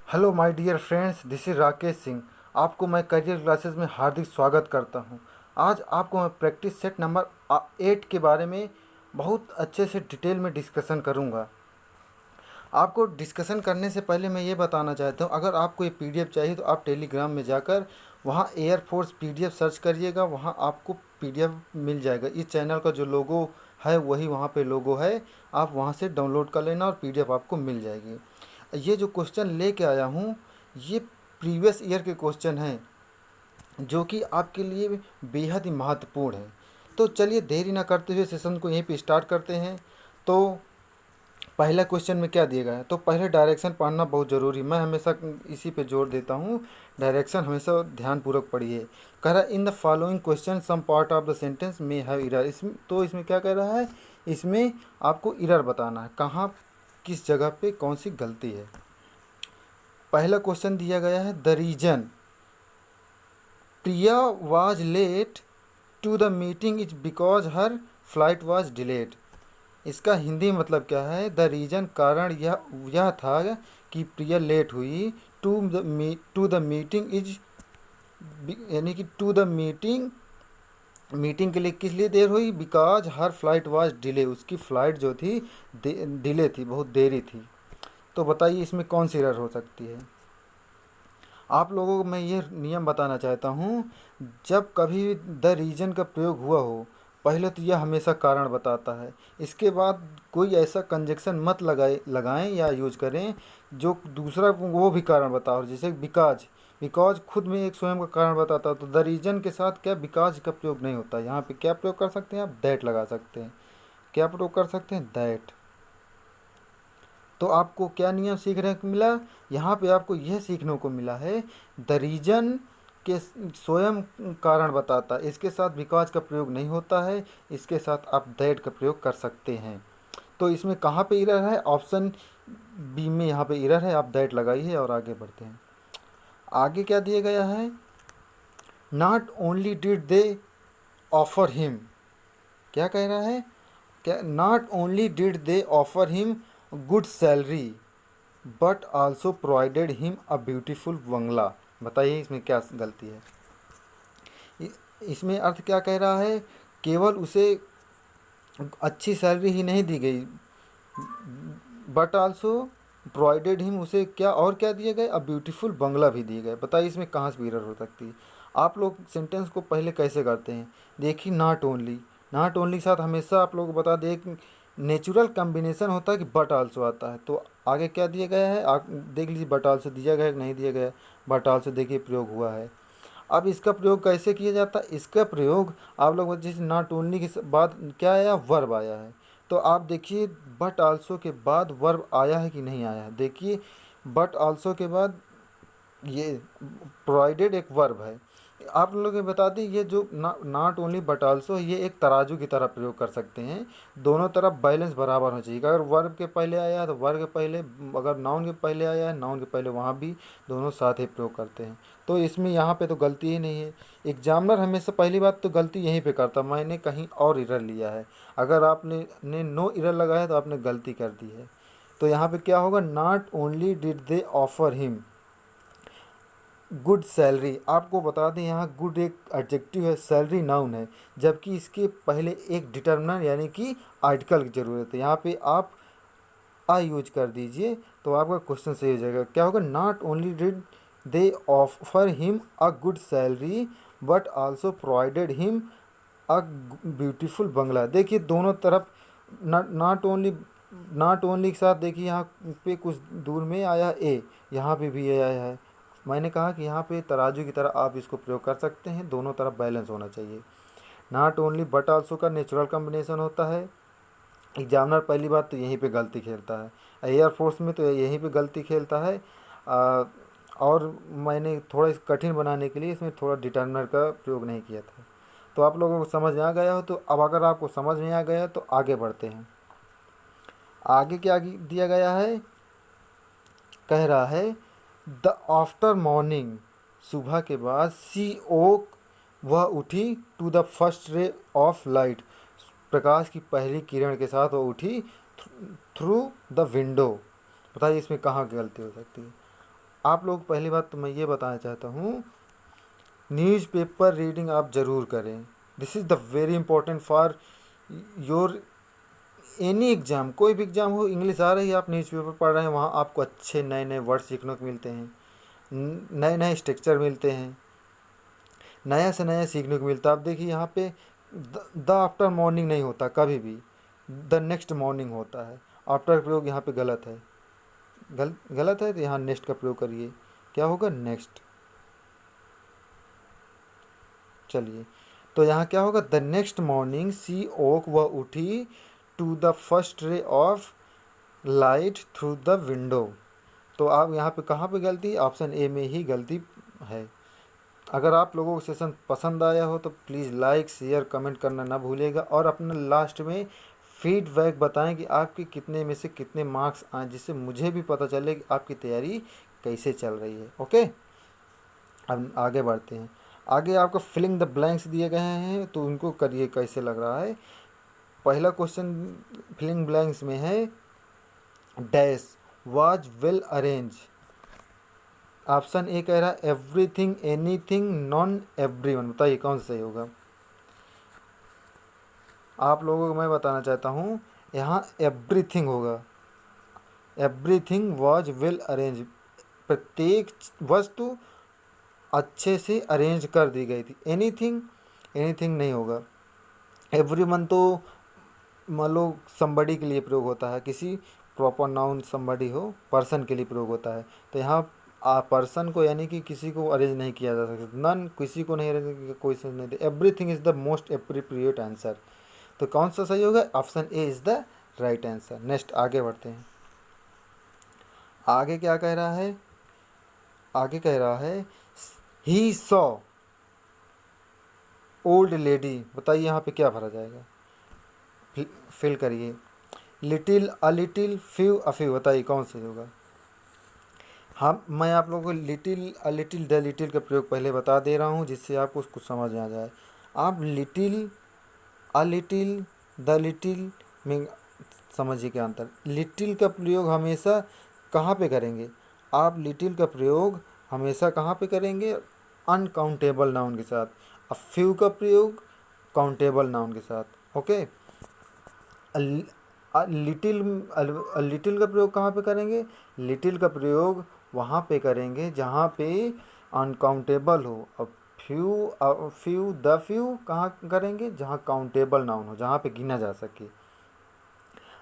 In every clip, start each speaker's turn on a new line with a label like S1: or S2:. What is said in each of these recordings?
S1: Hello my dear friends, this is Rakesh Singh. आपको मैं career classes में हार्दिक स्वागत करता हूं। आज आपको मैं प्रैक्टिस सेट नंबर 8 के बारे में बहुत अच्छे से डिटेल में डिस्कशन करूंगा। आपको डिस्कशन करने से पहले मैं ये बताना चाहता हूँ, अगर आपको ये पीडीएफ चाहिए तो आप टेलीग्राम में जाकर वहाँ एयरफोर्स पीडीएफ सर्च करिएगा, वहाँ आपको पीडीएफ मिल जाएगा। इस चैनल का जो लोगो है वही वहाँ पे लोगो है, आप वहाँ से डाउनलोड कर लेना और पीडीएफ आपको मिल जाएगी। ये जो क्वेश्चन लेके आया हूँ ये प्रीवियस ईयर के क्वेश्चन हैं जो कि आपके लिए बेहद ही महत्वपूर्ण है। तो चलिए देरी ना करते हुए सेशन को यहीं पे स्टार्ट करते हैं। तो पहला क्वेश्चन में क्या दिया गया है, तो पहले डायरेक्शन पढ़ना बहुत ज़रूरी, मैं हमेशा इसी पे जोर देता हूँ। डायरेक्शन हमेशा ध्यानपूर्वक पढ़िए। कह रहा है in the following question some part of the sentence में हैव इरर। इसमें क्या कह रहा है, इसमें आपको इरर बताना है, कहाँ किस जगह पे कौन सी गलती है। पहला क्वेश्चन दिया गया है the reason Priya was late to the meeting is because her flight was delayed. इसका हिंदी मतलब क्या है, द रीजन कारण यह था कि प्रिया लेट हुई टू द मीटिंग इज, यानी कि टू द मीटिंग, मीटिंग के लिए किस लिए देर हुई, because her flight was delay, उसकी फ़्लाइट जो थी डिले थी, बहुत देरी थी। तो बताइए इसमें कौन सी एरर हो सकती है। आप लोगों को मैं ये नियम बताना चाहता हूँ, जब कभी भी द रीजन का प्रयोग हुआ हो, पहले तो यह हमेशा कारण बताता है। इसके बाद कोई ऐसा कंजक्शन मत लगाएं या यूज करें जो दूसरा वो भी कारण बताओ, जैसे बिकॉज। बिकॉज खुद में एक स्वयं का कारण बताता है, तो द रीजन के साथ क्या बिकॉज का प्रयोग नहीं होता। यहाँ पे क्या प्रयोग कर सकते हैं आप, दैट लगा सकते हैं। क्या प्रयोग कर सकते हैं, दैट। तो आपको क्या नियम सीखने को मिला, यहाँ पे आपको यह सीखने को मिला है द रीजन के स्वयं कारण बताता है, इसके साथ बिकॉज का प्रयोग नहीं होता है, इसके साथ आप दैट का प्रयोग कर सकते हैं। तो इसमें कहाँ पे इरर है, ऑप्शन बी में यहाँ पे इरर है, आप दैट लगाइए और आगे बढ़ते हैं। आगे क्या दिया गया है, not only did they offer him. क्या कह रहा है, क्या not only did they offer him good salary but also provided him a beautiful bungalow. बताइए इसमें क्या गलती है। इसमें अर्थ क्या कह रहा है, केवल उसे अच्छी सैलरी ही नहीं दी गई, बट आल्सो प्रोवाइडेड हिम, उसे क्या और क्या दिए गए, अ ब्यूटीफुल बंगला भी दिए गए। बताइए इसमें कहाँ से एरर हो सकती है। आप लोग सेंटेंस को पहले कैसे करते हैं, देखिए नॉट ओनली, नॉट ओनली के साथ हमेशा आप लोग को बता दें एक नेचुरल कम्बिनेशन होता है कि बट आल्सो आता है। तो आगे क्या दिया गया है, देख लीजिए बट आल्सो दिया गया है कि नहीं दिया गया है। बट आल्सो देखिए प्रयोग हुआ है। अब इसका प्रयोग कैसे किया जाता है, इसका प्रयोग आप लोग जैसे नॉट ओनली के बाद क्या आया, वर्ब आया है। तो आप देखिए बट आल्सो के बाद वर्ब आया है कि नहीं आया है। देखिए बट आल्सो के बाद ये प्रोवाइडेड एक वर्ब है। आप लोग ये बता दें, ये जो नॉट ओनली बट आल्सो, ये एक तराजू की तरह प्रयोग कर सकते हैं। दोनों तरफ बैलेंस बराबर होना चाहिए। अगर वर्ब के पहले आया है तो वर्ब के पहले, अगर नाउन के पहले आया है नाउन के पहले, वहाँ भी दोनों साथ ही प्रयोग करते हैं। तो इसमें यहाँ पे तो गलती ही नहीं है। एग्जामिनर हमेशा पहली बात तो गलती यहीं पे करता, मैंने कहीं और इरर लिया है। अगर आपने नो इरर लगाया है तो आपने गलती कर दी है। तो यहाँ पे क्या होगा, not only did they offer him good salary. आपको बता दें यहाँ गुड एक एडजेक्टिव है, सैलरी नाउन है, जबकि इसके पहले एक डिटर्मिनर यानी कि आर्टिकल की ज़रूरत है। यहाँ पे आप आ यूज कर दीजिए तो आपका क्वेश्चन सही हो जाएगा। क्या होगा, not only did they offer him a good salary but also provided him a beautiful bungalow. देखिए दोनों तरफ नॉट ओनली के साथ देखिए यहाँ पे कुछ दूर में आया ए, यहाँ पे भी ए आया है। मैंने कहा कि यहाँ पे तराजू की तरह आप इसको प्रयोग कर सकते हैं, दोनों तरफ बैलेंस होना चाहिए। नॉट ओनली बट आल्सो का नेचुरल कॉम्बिनेशन होता है। एग्जामिनर पहली बात तो यहीं पे गलती खेलता है, एयरफोर्स में तो यहीं पे गलती खेलता है। आ, और मैंने थोड़ा इस कठिन बनाने के लिए इसमें थोड़ा डिटर्मिनर का प्रयोग नहीं किया था। तो आप लोगों को समझ में आ गया हो, तो अब अगर आपको समझ में आ गया तो आगे बढ़ते हैं। आगे क्या दिया गया है, कह रहा है द आफ्टर मॉर्निंग, सुबह के बाद सी ओक, वह उठी to the first ray of light, प्रकाश की पहली किरण के साथ वह उठी थ्रू द विंडो। बताइए इसमें कहाँ की गलती हो सकती है। आप लोग पहली बात तो मैं ये बताना चाहता हूँ, न्यूज़पेपर रीडिंग आप ज़रूर करें। This is the very important for your any exam. कोई भी एग्ज़ाम हो, इंग्लिश आ रही है, आप न्यूज़पेपर पढ़ रहे हैं, वहाँ आपको अच्छे नए नए वर्ड सीखने को मिलते हैं, नए नए स्ट्रक्चर मिलते हैं, नया से नया सीखने को मिलता है। आप देखिए यहाँ पे द आफ्टर मॉर्निंग नहीं होता कभी भी, द नेक्स्ट मॉर्निंग होता है। आफ्टर का प्रयोग यहाँ पे गलत है, गलत है, तो यहाँ नेक्स्ट का प्रयोग करिए, क्या होगा, नेक्स्ट। चलिए, तो यहाँ क्या होगा, the next morning she woke, वह उठी, to the first ray of light through the window. तो आप यहाँ पे कहाँ पे गलती है, ऑप्शन ए में ही गलती है। अगर आप लोगों को सेशन पसंद आया हो तो प्लीज़ लाइक शेयर कमेंट करना ना भूलिएगा, और अपना लास्ट में फीडबैक बताएं कि आपके कितने में से कितने मार्क्स आए, जिससे मुझे भी पता चले कि आपकी तैयारी कैसे चल रही है। ओके, अब आगे बढ़ते हैं। आगे आपको फिलिंग द ब्लैंक्स दिए गए हैं, तो उनको करिए कैसे लग रहा है। पहला क्वेश्चन फिलिंग ब्लैंक्स में है, dash was well arrange. Option A कह रहा है एवरीथिंग, एनीथिंग, नॉन, एवरीवन। बताइए कौन सा सही होगा। आप लोगों को मैं बताना चाहता हूँ, यहाँ एवरीथिंग होगा। एवरीथिंग वाज वेल अरेंज, प्रत्येक वस्तु अच्छे से अरेंज कर दी गई थी। एनीथिंग, एनीथिंग नहीं होगा। एवरीवन तो मान लो समबडी के लिए प्रयोग होता है, किसी प्रॉपर नाउन समबडी हो, पर्सन के लिए प्रयोग होता है। तो यहाँ पर्सन को यानी कि किसी को अरेंज नहीं किया जा सकता, नन किसी को नहीं अरेंज किया, कोई सेंस नहीं दे। Everything is the most appropriate answer. तो कौन सा सही होगा, option A is the right answer. Next आगे बढ़ते हैं। आगे क्या कह रहा है, आगे कह रहा है ही सॉ ओल्ड लेडी। बताइए यहाँ पे क्या भरा जाएगा, फिल करिए। Little, a little, few, a few. बताइए कौन सही होगा। हाँ, मैं आप लोगों को little, a little, the little का प्रयोग पहले बता दे रहा हूँ, जिससे आपको कुछ समझ में आ जाए। आप little, a little, the little में समझिए क्या अंतर। लिटिल का प्रयोग हमेशा कहाँ पे करेंगे, आप लिटिल का प्रयोग हमेशा कहाँ पे करेंगे, अनकाउंटेबल नाउन के साथ। अब फ्यू का प्रयोग काउंटेबल नाउन के साथ। ओके, लिटिल, लिटिल का प्रयोग कहाँ पे करेंगे, लिटिल का प्रयोग वहाँ पे करेंगे जहाँ पे अनकाउंटेबल हो। अब फ्यू, फ्यू, द फ्यू कहाँ करेंगे, जहाँ काउंटेबल नाउन हो, जहाँ पे गिना जा सके।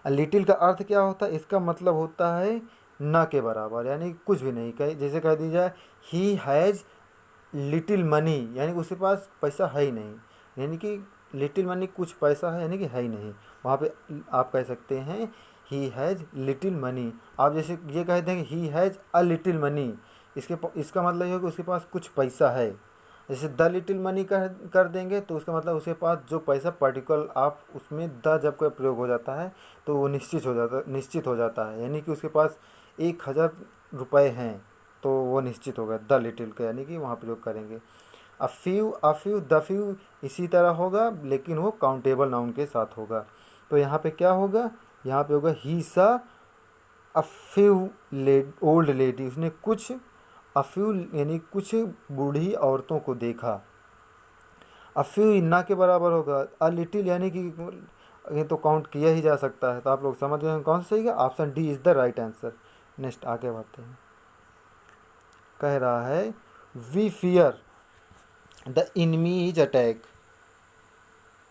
S1: लिटिल का अर्थ क्या होता है, इसका मतलब होता है न के बराबर, यानी कुछ भी नहीं। कहे जैसे कह दी जाए ही हैज़ लिटिल मनी, यानी कि उसके पास पैसा है ही नहीं, यानी कि लिटिल मनी कुछ पैसा है, यानी कि है ही नहीं। वहाँ पे आप कह सकते हैं ही हैज़ लिटिल मनी। आप जैसे ये कह देंगे he has a little money, इसका मतलब ये हो कि उसके पास कुछ पैसा है। जैसे द लिटिल मनी कर देंगे तो उसका मतलब उसके पास जो पैसा पर्टिकुलर, आप उसमें द जब का प्रयोग हो जाता है तो वो निश्चित हो जाता है, यानी कि उसके पास 1,000 रुपये हैं, तो वो निश्चित होगा द लिटिल का, यानी कि वहाँ प्रयोग करेंगे। अ फ्यू, द फ्यू इसी तरह होगा, लेकिन वो काउंटेबल नाउन के साथ होगा। तो यहाँ पे क्या होगा, यहाँ पे होगा ही सा अ फ्यू ओल्ड लेडी, उसने कुछ, अ फ्यू यानी कुछ बूढ़ी औरतों को देखा। अ फ्यू ना के बराबर होगा, अ लिटिल यानी कि ये तो काउंट किया ही जा सकता है। तो आप लोग समझ गए कौन सा सही है, option D is the right answer. Next आगे बढ़ते हैं। कह रहा है we fear the enemies attack.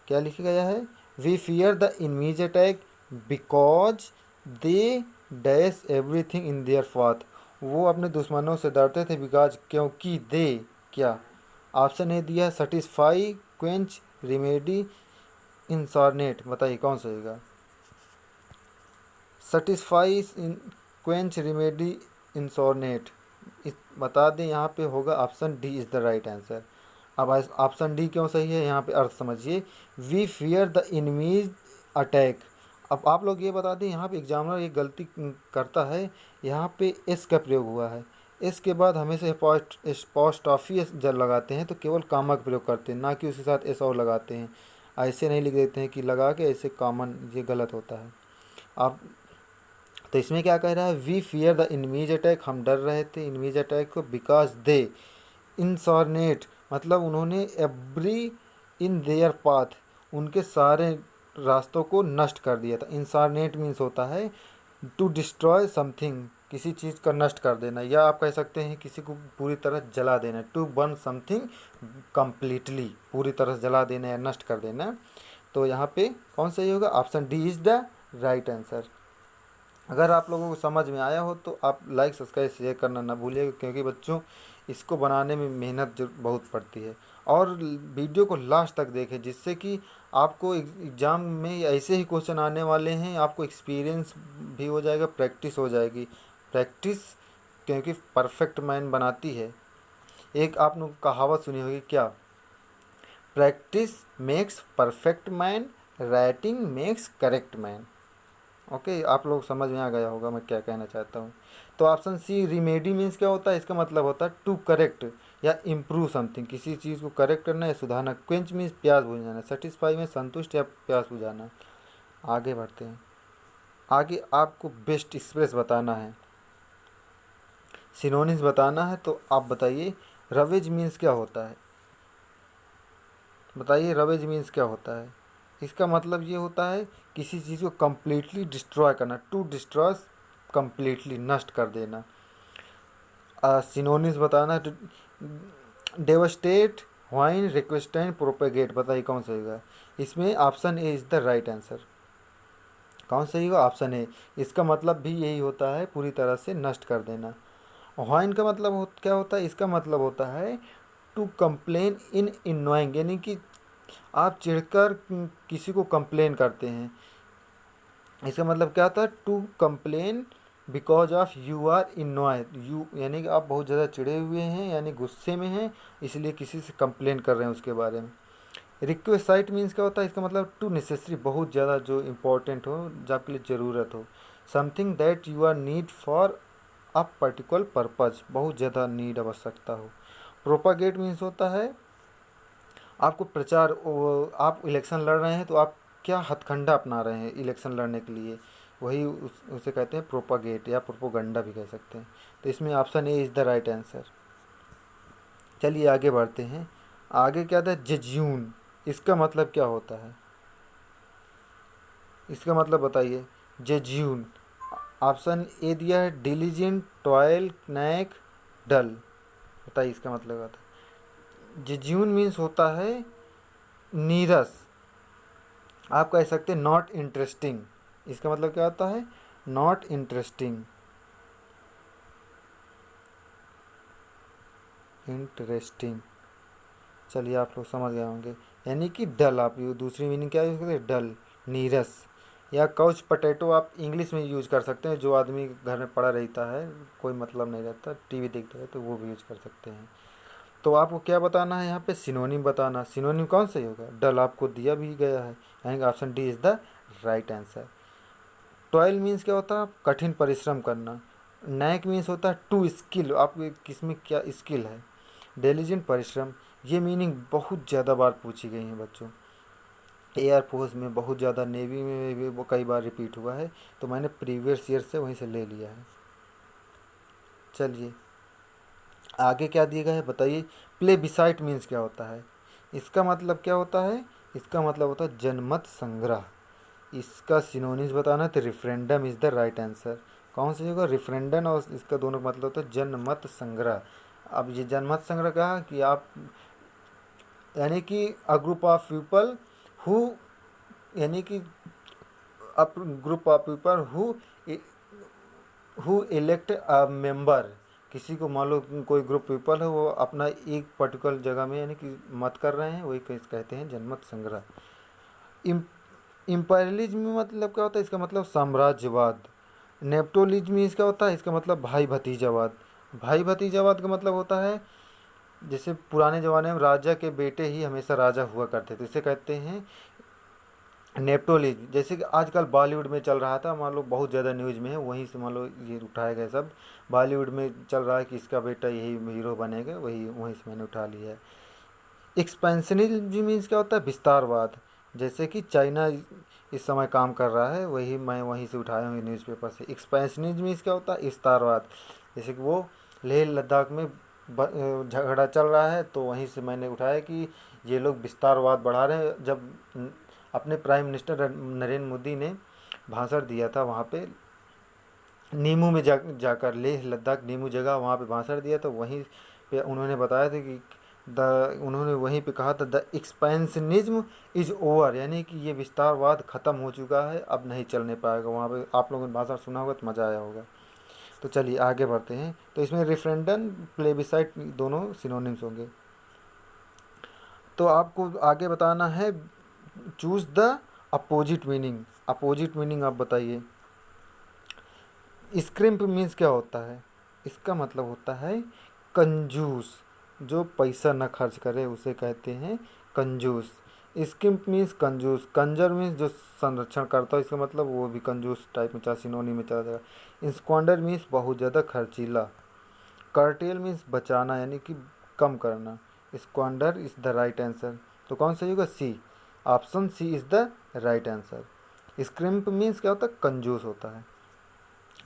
S1: क्या लिखा गया है, we fear the enemies attack because they dash everything in their path. वो अपने दुश्मनों से डरते थे, बिकॉज क्योंकि दे क्या। ऑप्शन ए दिया सेटिस्फाई, क्वेंच, रिमेडी, इंसॉर्नेट। बताइए कौन सा होगा, सेटिस्फाई, क्वेंच, रिमेडी, इंसॉर्नेट। बता दें यहाँ पे होगा option D is the right answer. अब ऑप्शन डी क्यों सही है, यहाँ पे अर्थ समझिए। We fear the enemies attack. अब आप लोग ये बता दें, यहाँ पे एग्जामिनर एक गलती करता है, यहाँ पे एस का प्रयोग हुआ है। एस के बाद हमेशा पोस्टॉफी जब लगाते हैं तो केवल कामा का प्रयोग करते हैं, ना कि उसके साथ एस और लगाते हैं। ऐसे नहीं लिख देते हैं कि लगा के, ऐसे कॉमन, ये गलत होता है। आप तो इसमें क्या कह रहा है, we fear the enemies attack, हम डर रहे थे इनमीज अटैक को, बिकॉज दे इंसॉर्नेट, मतलब उन्होंने एवरी इन देयर पाथ, उनके सारे रास्तों को नष्ट कर दिया था। इंसॉर्नेट मीन्स होता है टू डिस्ट्रॉय समथिंग, किसी चीज़ का नष्ट कर देना, या आप कह सकते हैं किसी को पूरी तरह जला देना, टू बर्न समथिंग कम्प्लीटली, पूरी तरह से जला देना या नष्ट कर देना। तो यहाँ पे कौन सही होगा, option D is the right answer. अगर आप लोगों को समझ में आया हो तो आप लाइक सब्सक्राइब शेयर करना ना भूलिएगा, क्योंकि बच्चों इसको बनाने में मेहनत बहुत पड़ती है। और वीडियो को लास्ट तक देखें, जिससे कि आपको एग्ज़ाम में ऐसे ही क्वेश्चन आने वाले हैं, आपको एक्सपीरियंस भी हो जाएगा, प्रैक्टिस हो जाएगी। प्रैक्टिस क्योंकि परफेक्ट मैन बनाती है। एक आपने कहावत सुनी होगी क्या, practice makes perfect man, writing makes correct man. Okay, आप लोग समझ में आ गया होगा मैं क्या कहना चाहता हूँ। तो ऑप्शन सी रिमेडी मीन्स क्या होता है, इसका मतलब होता है टू करेक्ट या इम्प्रूव समथिंग, किसी चीज़ को करेक्ट करना या सुधारना। क्वेंच मीन्स प्यास बुझाना, सेटिस्फाई में संतुष्ट या प्यास बुझाना। आगे बढ़ते हैं, आगे आपको बेस्ट एक्सप्रेस बताना है, सिनोनिम्स बताना है। तो आप बताइए रवेज मीन्स क्या होता है, बताइए रवेज मीन्स क्या होता है। इसका मतलब ये होता है किसी चीज़ को कम्प्लीटली डिस्ट्रॉय करना, टू डिस्ट्रॉय कम्प्लीटली, नष्ट कर देना। सिनोनिम्स बताना है, डेवस्टेट, वाइन, रिक्वेस्टेंट, प्रोपेगेट। बताइए कौन सही होगा। इसमें option A is the right answer. कौन सही होगा, ऑप्शन ए। इसका मतलब भी यही होता है, पूरी तरह से नष्ट कर देना। वाइन का मतलब क्या होता है, इसका मतलब होता है टू कंप्लेन इन इनोइंग, यानी कि आप चिढ़कर किसी को कंप्लेन करते हैं। इसका मतलब क्या होता है, to complain because of you are annoy, you यानी कि आप बहुत ज़्यादा चिढ़े हुए हैं, यानी गुस्से में हैं, इसलिए किसी से कंप्लेन कर रहे हैं उसके बारे में। रिक्वेसाइट मीन्स क्या होता है, इसका मतलब टू नेसेसरी, बहुत ज़्यादा जो इम्पोर्टेंट हो, जो आपके लिए ज़रूरत हो। Something that you are need for a particular purpose, बहुत ज़्यादा नीड, आवश्यकता हो। प्रोपागेट मीन्स होता है आपको प्रचार, आप इलेक्शन लड़ रहे हैं तो आप क्या हथकंडा अपना रहे हैं इलेक्शन लड़ने के लिए, वही उसे कहते हैं प्रोपागेट या प्रोपोगंडा भी कह सकते हैं। तो इसमें option A is the right answer. चलिए आगे बढ़ते हैं। आगे क्या था, जज्यून, इसका मतलब क्या होता है, इसका मतलब बताइए जज्यून। ऑप्शन ए दिया है डिलीजेंट, टॉयल, नैक, डल। बताइए इसका मतलब क्या था। जज्यून मीन्स होता है नीरस, आप कह सकते हैं नॉट इंटरेस्टिंग। इसका मतलब क्या होता है, नॉट इंटरेस्टिंग, इंटरेस्टिंग। चलिए आप लोग समझ गए होंगे, यानी कि डल। आप दूसरी मीनिंग क्या यूज़ करते हैं, डल, नीरस। या काउच पटेटो आप इंग्लिश में यूज़ कर सकते हैं, जो आदमी घर में पड़ा रहता है, कोई मतलब नहीं रहता, टीवी देखता है, तो वो भी यूज़ कर सकते हैं। तो आपको क्या बताना है यहाँ पे, सिनोनिम बताना। सिनोनिम कौन सही होगा, डल आपको दिया भी गया है, यानी option D is the right answer. Toil means क्या होता है, कठिन परिश्रम करना। नैक मीन्स होता है टू स्किल, आप किस में क्या स्किल है। डिलीजेंट, परिश्रम। ये मीनिंग बहुत ज़्यादा बार पूछी गई हैं बच्चों, एयरफोर्स में बहुत ज़्यादा, नेवी में भी वो कई बार रिपीट हुआ है, तो मैंने प्रीवियस ईयर से वहीं से ले लिया है। चलिए आगे क्या दिया गया है बताइए। प्ले बिसाइट मीन्स क्या होता है, इसका मतलब क्या होता है, इसका मतलब होता है जनमत संग्रह। इसका सिनोनिम्स बताना है तो referendum is the right answer. कौन सा होगा, रिफरेंडम, और इसका दोनों का मतलब होता है जनमत संग्रह। अब ये जनमत संग्रह कहा कि आप, यानी कि a group of people who, यानी कि a group of people who elect a member, किसी को मान लो कोई ग्रुप पीपल है, वो अपना एक पर्टिकुलर जगह में यानी कि मत कर रहे हैं, वही कहते हैं जनमत संग्रह। इम्पेरियलिज्म मतलब क्या होता है, इसका मतलब साम्राज्यवाद। नेपोटिज्म इसका होता है, इसका मतलब भाई भतीजावाद। भाई भतीजावाद का मतलब होता है जैसे पुराने ज़माने में राजा के बेटे ही हमेशा राजा हुआ करते थे, इसे कहते हैं नेपोटिज्म। जैसे कि आजकल बॉलीवुड में चल रहा था, मान लो बहुत ज़्यादा न्यूज़ में है, वहीं से मान लो ये उठाए गए सब। बॉलीवुड में चल रहा है कि इसका बेटा यही हीरो बनेगा, वही वहीं से मैंने उठा लिया है। एक्सपेंशनिज्म मीन्स क्या होता है, विस्तारवाद। जैसे कि चाइना इस समय काम कर रहा है, वही मैं वहीं से उठाया हूँ न्यूज़पेपर से। एक्सपेंशनिज्म मीन्स क्या होता है, विस्तारवाद। जैसे कि वो लेह लद्दाख में झगड़ा चल रहा है, तो वहीं से मैंने उठाया कि ये लोग विस्तारवाद बढ़ा रहे हैं। जब अपने प्राइम मिनिस्टर नरेंद्र मोदी ने भाषण दिया था वहाँ पे नीमू में जाकर, लेह लद्दाख नीमू जगह, वहाँ पे भाषण दिया, तो वहीं पे उन्होंने बताया था कि उन्होंने वहीं पे कहा था द एक्सपेंशनिज्म इज ओवर, यानी कि ये विस्तारवाद ख़त्म हो चुका है, अब नहीं चलने पाएगा। वहाँ पे आप लोगों ने भाषण सुना होगा तो मज़ा आया होगा। तो चलिए आगे बढ़ते हैं। तो इसमें रेफरेंडम प्लेबिसाइट दोनों सिनोनिम्स होंगे। तो आपको आगे बताना है choose the opposite meaning. Opposite meaning आप बताइए। स्क्रिम्प मीन्स क्या होता है, इसका मतलब होता है कंजूस, जो पैसा न खर्च करे उसे कहते हैं कंजूस। स्किम्प मीन्स कंजूस। कंजर मीन्स जो संरक्षण करता है, इसका मतलब वो भी कंजूस टाइप में, चाहे सिनोनी में चला जाएगा। स्क्वांडर मीन्स बहुत ज़्यादा खर्चीला। कर्टेल मीन्स बचाना, यानी कि कम करना। Squander is the right answer. तो कौन सही होगा, C. Option C is the right answer. Scrimp means क्या होता है, कंजूस होता है।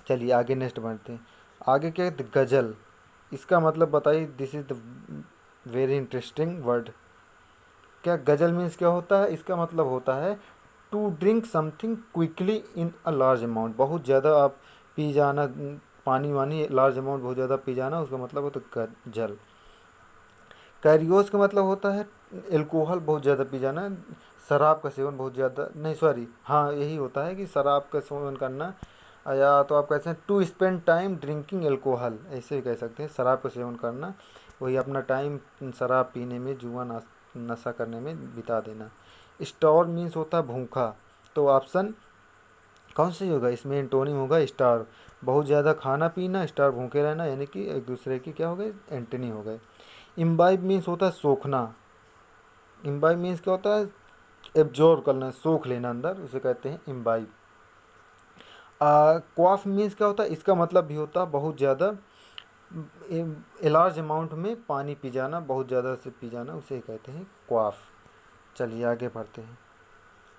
S1: चलिए आगे नेक्स्ट बढ़ते हैं। आगे क्या है, गज़ल। इसका मतलब बताइए। This is the very interesting word. क्या गज़ल मीन्स क्या होता है, इसका मतलब होता है to drink something quickly in a large amount. बहुत ज़्यादा आप पी जाना, पानी वानी लार्ज अमाउंट बहुत ज़्यादा पी जाना, उसका मतलब होता है गज़ल। कैरियोस का मतलब होता है एल्कोहल बहुत ज़्यादा पी जाना, शराब का सेवन बहुत ज़्यादा, नहीं सॉरी, हाँ यही होता है कि शराब का सेवन करना, या तो आप कहते हैं to spend time drinking alcohol, ऐसे भी कह सकते हैं, शराब का सेवन करना, वही अपना टाइम शराब पीने में, जुआ नशा करने में बिता देना। स्टार मीन्स होता है भूखा। तो ऑप्शन कौन सी होगा, इसमें एंटोनिम होगा स्टार। बहुत ज़्यादा खाना पीना, स्टार भूखे रहना, यानी कि एक दूसरे की क्या हो गए, एंटनी हो गए। इम्बाइब मीन्स होता है सोखना। इम्बाइब मीन्स क्या होता है, एब्जॉर्व करना, सोख लेना अंदर, उसे कहते हैं इम्बाइब। क्वाफ मीन्स क्या होता है, इसका मतलब भी होता है बहुत ज़्यादा, लार्ज अमाउंट में पानी पी जाना, बहुत ज़्यादा से पी जाना, उसे कहते हैं क्वाफ। चलिए आगे बढ़ते हैं।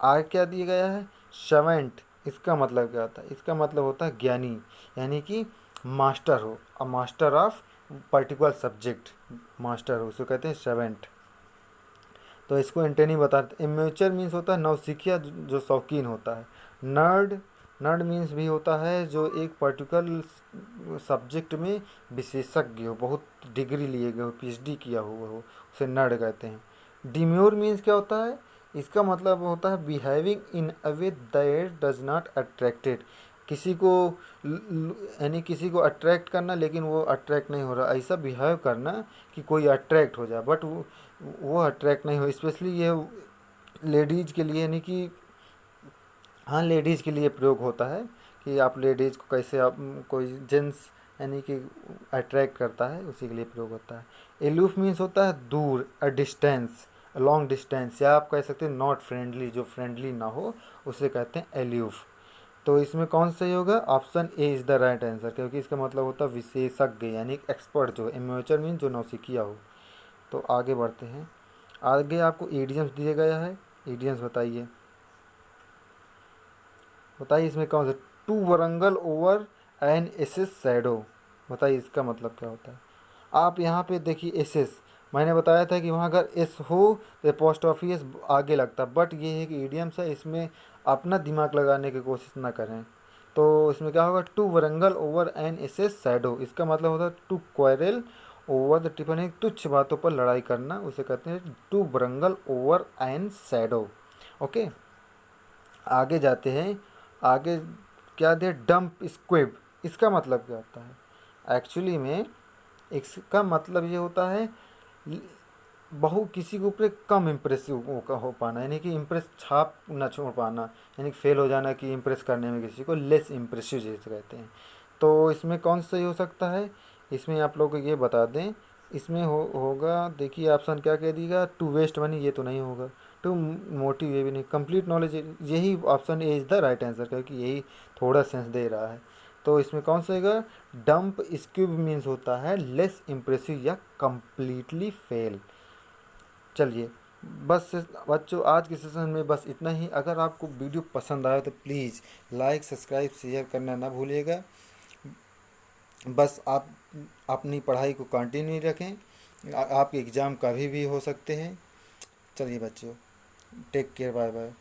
S1: आगे क्या दिया गया है, सेवेंट। इसका मतलब क्या होता है, इसका मतलब होता है ज्ञानी, यानी कि मास्टर हो, a master of particular subject, master हो, उसे कहते हैं सेवेंट। तो इसको एंटेनी बताते। इमेच्योर मीन्स होता है नौसिखिया, जो शौकीन होता है। नर्ड, नर्ड मीन्स भी होता है जो एक पर्टिकुलर सब्जेक्ट में विशेषज्ञ हो, बहुत डिग्री लिए गए हो, पीएचडी किया हुआ हो, उसे नर्ड कहते हैं। डिम्योर मीन्स क्या होता है, इसका मतलब होता है behaving in a way that does not attracted. किसी को यानी किसी को अट्रैक्ट करना, लेकिन वो अट्रैक्ट नहीं हो रहा, ऐसा बिहेव करना कि कोई अट्रैक्ट हो जाए, बट वो अट्रैक्ट नहीं हो। स्पेशली ये लेडीज़ के लिए, यानी कि हाँ लेडीज़ के लिए प्रयोग होता है कि आप लेडीज़ को कैसे, आप कोई जेंट्स यानी कि अट्रैक्ट करता है, उसी के लिए प्रयोग होता है। एलूफ मीन्स होता है दूर, अ डिस्टेंस, लॉन्ग डिस्टेंस, या आप कह सकते हैं नॉट फ्रेंडली, जो फ्रेंडली ना हो उसे कहते हैं एल्यूफ। तो इसमें कौन सही होगा, option A is the right answer, क्योंकि इसका मतलब होता है विशेषज्ञ, यानी एक्सपर्ट, जो एमेच्योर मीन्स जो नौसिखिया हो। तो आगे बढ़ते हैं। आगे आपको ईडियम्स दिया गया है, ईडियम्स बताइए। बताइए इसमें कौन सा, to wrangle over an ass's shadow, बताइए इसका मतलब क्या होता है। आप यहाँ पे देखिए एसेस, मैंने बताया था कि वहाँ अगर एस हो तो पोस्ट ऑफिस आगे लगता, बट ये है कि ईडियम्स है, इसमें अपना दिमाग लगाने की कोशिश ना करें। तो इसमें क्या होगा, to wrangle over an ass's shadow, इसका मतलब होता है to quarrel over the trifle, तुच्छ बातों पर लड़ाई करना, उसे कहते हैं to wrangle over an shadow. Okay, आगे जाते हैं। आगे क्या दे, डंप स्क्विब, इसका मतलब क्या होता है, एक्चुअली में इसका मतलब ये होता है किसी के ऊपर कम इम्प्रेसिव हो पाना, यानी कि इम्प्रेस छाप न छोड़ पाना, यानी कि फेल हो जाना कि इम्प्रेस करने में किसी को, लेस इम्प्रेसिव जैसे कहते हैं। तो इसमें कौन सा सही हो सकता है, इसमें आप लोग को ये बता दें, इसमें होगा, देखिए ऑप्शन क्या कह दीगा, टू वेस्ट मनी, ये तो नहीं होगा। टू मोटिव, ये भी नहीं। कंप्लीट नॉलेज, यही option A is the right answer, क्योंकि यही थोड़ा सेंस दे रहा है। तो इसमें कौन सा होगा, डंप स्क्यूब मीन्स होता है लेस इम्प्रेसिव या कंप्लीटली फेल। चलिए बस बच्चों, आज के सेशन में बस इतना ही। अगर आपको वीडियो पसंद आया तो प्लीज़ लाइक, सब्सक्राइब, शेयर करना ना भूलिएगा। बस आप अपनी पढ़ाई को कंटिन्यू रखें। आपके एग्ज़ाम कभी भी हो सकते हैं। चलिए बच्चों, टेक केयर, बाय बाय।